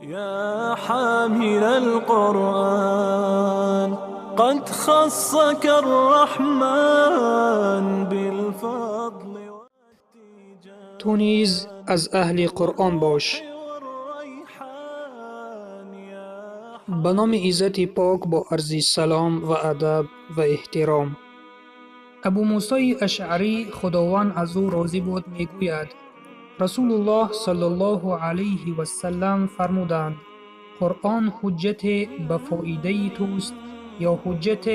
يا حامل القرآن قد خصك الرحمن بالفضل والتيجان تو نیز از اهل قرآن باش. والريحان يا به نام عزت پاک با عرض سلام و ادب و احترام. ابو موسی اشعری خداوند از او راضی بود میگوید رسول الله صلی الله علیه و سلم فرمودند قرآن حجت به فایده توست یا حجت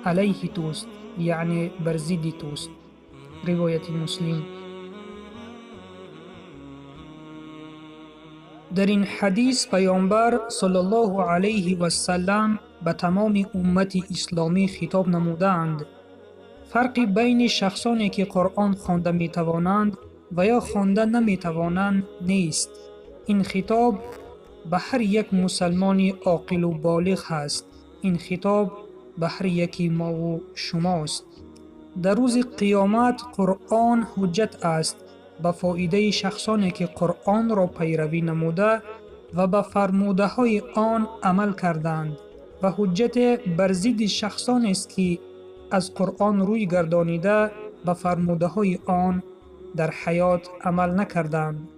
علیه توست، یعنی بر ضد توست. روایت مسلم. در این حدیث پیامبر صلی الله علیه و سلم به تمام امت اسلامی خطاب نمودند. فرقی بین شخصانی که قرآن خوانده می توانند و یا خوانده نمی توانند نیست. این خطاب به هر یک مسلمان عاقل و بالغ است. این خطاب به هر یکی ما و شماست. در روز قیامت قرآن حجت است به فایده شخصانی که قرآن را پیروی نموده و به فرموده های آن عمل کردند و حجت بر ضد شخصانی است که از قرآن روی گردانیده به فرموده های آن در حیات عمل نکردند.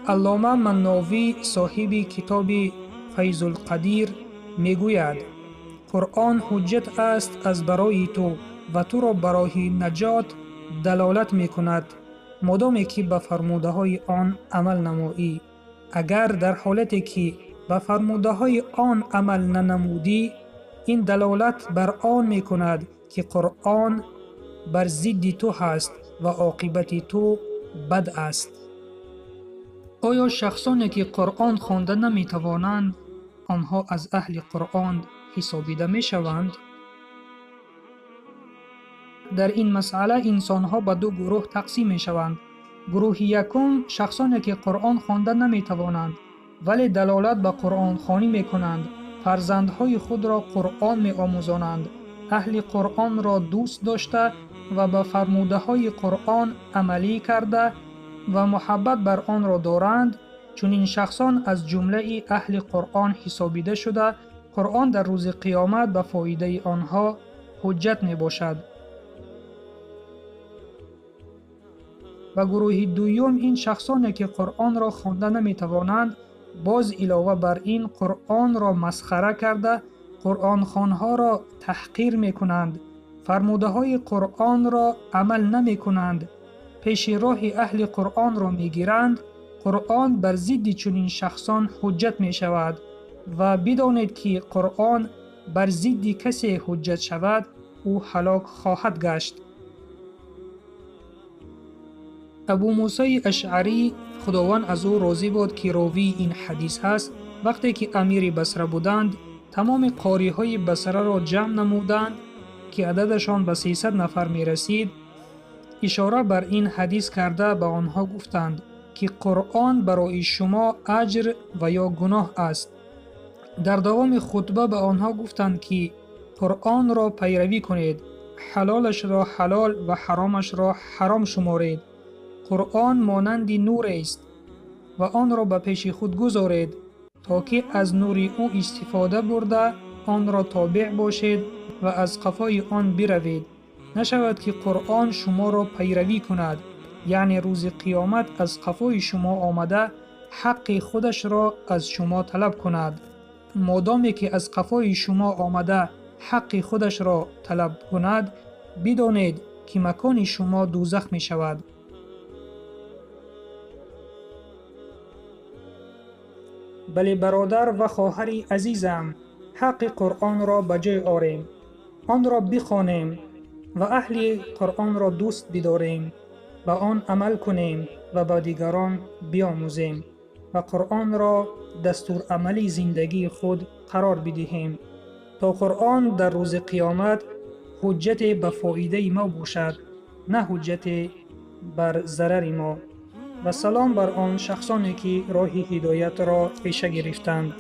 علامه مناوی صاحب کتاب فیض القدیر میگوید قرآن حجت است از برای تو و تو را برای نجات دلالت می کند مادامی که به فرموده های آن عمل نمایی. اگر در حالتی که به فرموده های آن عمل ننمودی این دلالت بر آن می کند که قرآن بر ضد تو هست و عاقبت تو بد است. آیا شخصانی که قرآن خوانده نمی توانند آنها از اهل قرآن حسابیده می شوند؟ در این مسئله انسان ها به دو گروه تقسیم می شوند. گروه یکم شخصانی که قرآن خوانده نمی توانند ولی دلالت به قرآن خوانی می کنند. فرزندهای خود را قرآن می آموزانند. اهل قرآن را دوست داشته و به فرموده های قرآن عملی کرده و محبت بر آن را دارند. چون این شخصان از جمله اهل قرآن حسابیده شده قرآن در روز قیامت به فایده آنها حجت می باشد. و گروه دوم این شخصانی که قرآن را خوانده نمی توانند باز علاوه بر این قرآن را مسخره کرده قرآن خوانها را تحقیر می کنند. فرموده های قرآن را عمل نمی کنند. پیش راه اهل قرآن را می گیرند. قرآن بر ضد چنین شخصان حجت می شود و بدانید که قرآن بر ضد کسی حجت شود او هلاک خواهد گشت. ابو موسی اشعری خداوند از او راضی بود که راوی این حدیث هست وقتی که امیر بصره بودند تمام قاری های بصره را جمع نمودند که عددشان به 300 نفر می رسید. اشاره بر این حدیث کرده به آنها گفتند که قرآن برای شما اجر و یا گناه است. در دوام خطبه به آنها گفتند که قرآن را پیروی کنید، حلالش را حلال و حرامش را حرام شمارید. قرآن مانند نور است و آن را به پیش خود گذارید تا که از نور او استفاده برده آن را تابع باشید و از قفای آن بروید. نشود که قرآن شما را پیروی کند، یعنی روز قیامت از قفای شما آمده حق خودش را از شما طلب کند. مادامی که از قفای شما آمده حق خودش را طلب کند بدانید که مکان شما دوزخ می شود. بله برادر و خواهر عزیزم، حق قرآن را به جای آوریم، آن را بخوانیم و اهل قرآن را دوست بداریم و آن عمل کنیم و با دیگران بیاموزیم و قرآن را دستور عملی زندگی خود قرار بدهیم تا قرآن در روز قیامت حجت به فایده ما باشد نه حجت بر ضرر ما. و سلام بر آن شخصانی که راه هدایت را پیشه گرفتند.